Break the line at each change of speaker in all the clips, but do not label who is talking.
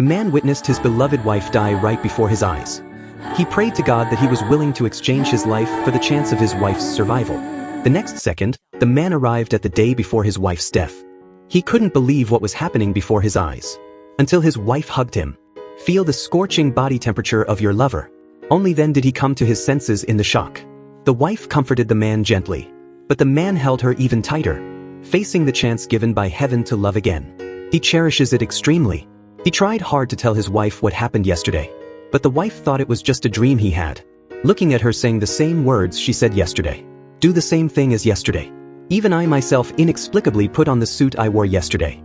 The man witnessed his beloved wife die right before his eyes. He prayed to God that he was willing to exchange his life for the chance of his wife's survival. The next second, the man arrived at the day before his wife's death. He couldn't believe what was happening before his eyes. Until his wife hugged him. Feel the scorching body temperature of your lover. Only then did he come to his senses in the shock. The wife comforted the man gently. But the man held her even tighter, facing the chance given by heaven to love again. He cherishes it extremely. He tried hard to tell his wife what happened yesterday. But the wife thought it was just a dream he had. Looking at her saying the same words she said yesterday. Do the same thing as yesterday. Even I myself inexplicably put on the suit I wore yesterday.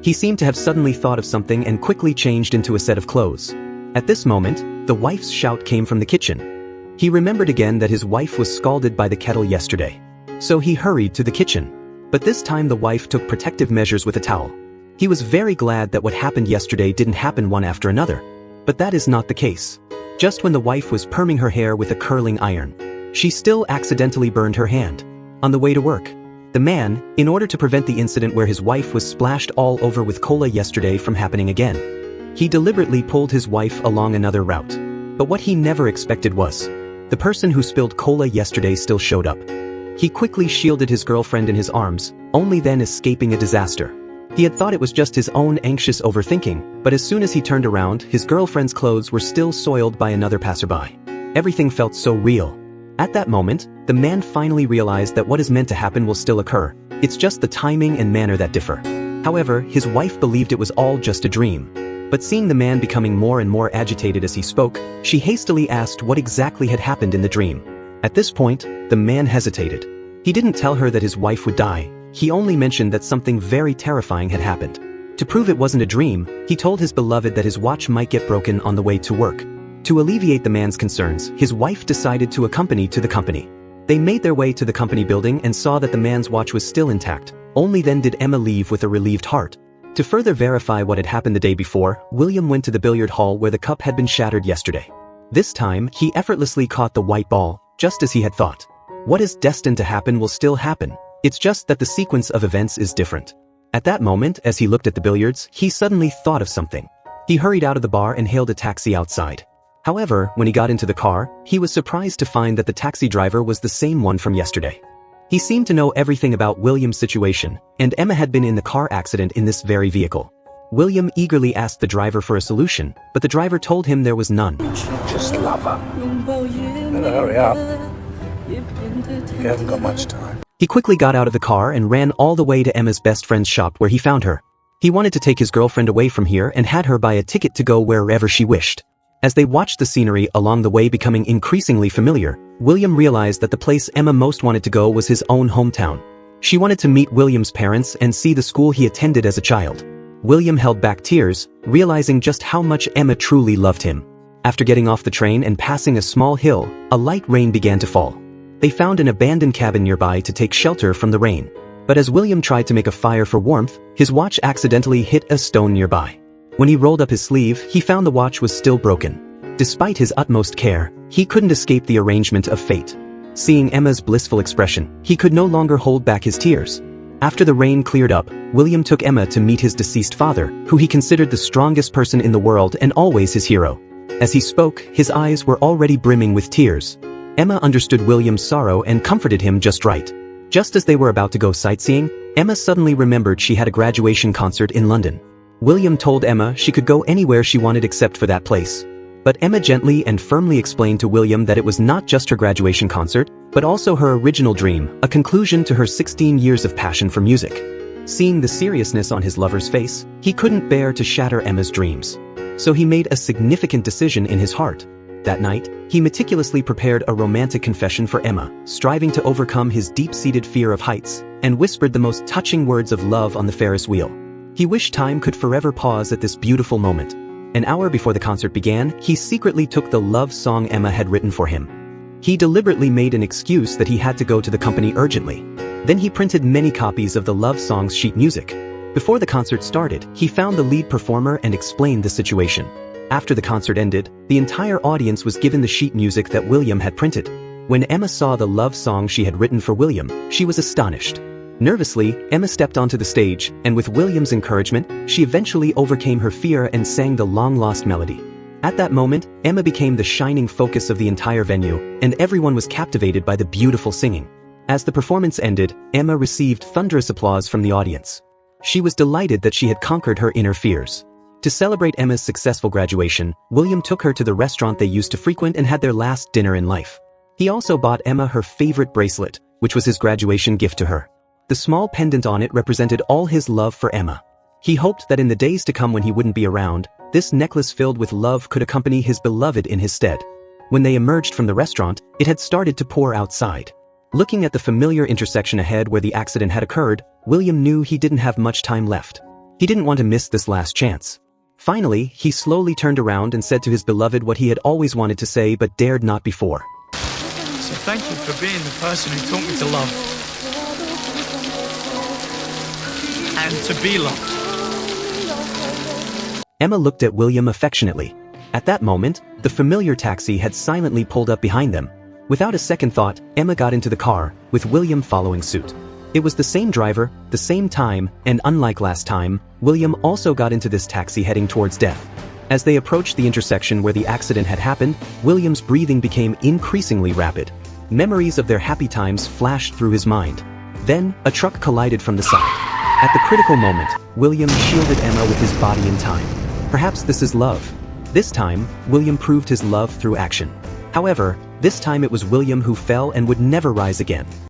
He seemed to have suddenly thought of something and quickly changed into a set of clothes. At this moment, the wife's shout came from the kitchen. He remembered again that his wife was scalded by the kettle yesterday. So he hurried to the kitchen. But this time the wife took protective measures with a towel. He was very glad that what happened yesterday didn't happen one after another. But that is not the case. Just when the wife was perming her hair with a curling iron, she still accidentally burned her hand. On the way to work, the man, in order to prevent the incident where his wife was splashed all over with cola yesterday from happening again, he deliberately pulled his wife along another route. But what he never expected was, the person who spilled cola yesterday still showed up. He quickly shielded his girlfriend in his arms, only then escaping a disaster. He had thought it was just his own anxious overthinking, but as soon as he turned around, his girlfriend's clothes were still soiled by another passerby. Everything felt so real. At that moment, the man finally realized that what is meant to happen will still occur. It's just the timing and manner that differ. However, his wife believed it was all just a dream. But seeing the man becoming more and more agitated as he spoke, she hastily asked what exactly had happened in the dream. At this point, the man hesitated. He didn't tell her that his wife would die. He only mentioned that something very terrifying had happened. To prove it wasn't a dream, he told his beloved that his watch might get broken on the way to work. To alleviate the man's concerns, his wife decided to accompany to the company. They made their way to the company building and saw that the man's watch was still intact. Only then did Emma leave with a relieved heart. To further verify what had happened the day before, William went to the billiard hall where the cup had been shattered yesterday. This time, he effortlessly caught the white ball, just as he had thought. What is destined to happen will still happen. It's just that the sequence of events is different. At that moment, as he looked at the billiards, he suddenly thought of something. He hurried out of the bar and hailed a taxi outside. However, when he got into the car, he was surprised to find that the taxi driver was the same one from yesterday. He seemed to know everything about William's situation, and Emma had been in the car accident in this very vehicle. William eagerly asked the driver for a solution, but the driver told him there was none.
Just love her. Better hurry up. You haven't got much time.
He quickly got out of the car and ran all the way to Emma's best friend's shop where he found her. He wanted to take his girlfriend away from here and had her buy a ticket to go wherever she wished. As they watched the scenery along the way becoming increasingly familiar, William realized that the place Emma most wanted to go was his own hometown. She wanted to meet William's parents and see the school he attended as a child. William held back tears, realizing just how much Emma truly loved him. After getting off the train and passing a small hill, a light rain began to fall. They found an abandoned cabin nearby to take shelter from the rain. But as William tried to make a fire for warmth, his watch accidentally hit a stone nearby. When he rolled up his sleeve, he found the watch was still broken. Despite his utmost care, he couldn't escape the arrangement of fate. Seeing Emma's blissful expression, he could no longer hold back his tears. After the rain cleared up, William took Emma to meet his deceased father, who he considered the strongest person in the world and always his hero. As he spoke, his eyes were already brimming with tears. Emma understood William's sorrow and comforted him just right. Just as they were about to go sightseeing, Emma suddenly remembered she had a graduation concert in London. William told Emma she could go anywhere she wanted except for that place. But Emma gently and firmly explained to William that it was not just her graduation concert, but also her original dream, a conclusion to her 16 years of passion for music. Seeing the seriousness on his lover's face, he couldn't bear to shatter Emma's dreams. So he made a significant decision in his heart. That night, he meticulously prepared a romantic confession for Emma, striving to overcome his deep-seated fear of heights, and whispered the most touching words of love on the Ferris wheel. He wished time could forever pause at this beautiful moment. An hour before the concert began, he secretly took the love song Emma had written for him. He deliberately made an excuse that he had to go to the company urgently. Then he printed many copies of the love song's sheet music. Before the concert started, he found the lead performer and explained the situation. After the concert ended, the entire audience was given the sheet music that William had printed. When Emma saw the love song she had written for William, she was astonished. Nervously, Emma stepped onto the stage, and with William's encouragement, she eventually overcame her fear and sang the long-lost melody. At that moment, Emma became the shining focus of the entire venue, and everyone was captivated by the beautiful singing. As the performance ended, Emma received thunderous applause from the audience. She was delighted that she had conquered her inner fears. To celebrate Emma's successful graduation, William took her to the restaurant they used to frequent and had their last dinner in life. He also bought Emma her favorite bracelet, which was his graduation gift to her. The small pendant on it represented all his love for Emma. He hoped that in the days to come when he wouldn't be around, this necklace filled with love could accompany his beloved in his stead. When they emerged from the restaurant, it had started to pour outside. Looking at the familiar intersection ahead where the accident had occurred, William knew he didn't have much time left. He didn't want to miss this last chance. Finally, he slowly turned around and said to his beloved what he had always wanted to say but dared not before.
So thank you for being the person who taught me to love. And to be loved.
Emma looked at William affectionately. At that moment, the familiar taxi had silently pulled up behind them. Without a second thought, Emma got into the car, with William following suit. It was the same driver, the same time, and unlike last time, William also got into this taxi heading towards death. As they approached the intersection where the accident had happened, William's breathing became increasingly rapid. Memories of their happy times flashed through his mind. Then, a truck collided from the side. At the critical moment, William shielded Emma with his body in time. Perhaps this is love. This time, William proved his love through action. However, this time it was William who fell and would never rise again.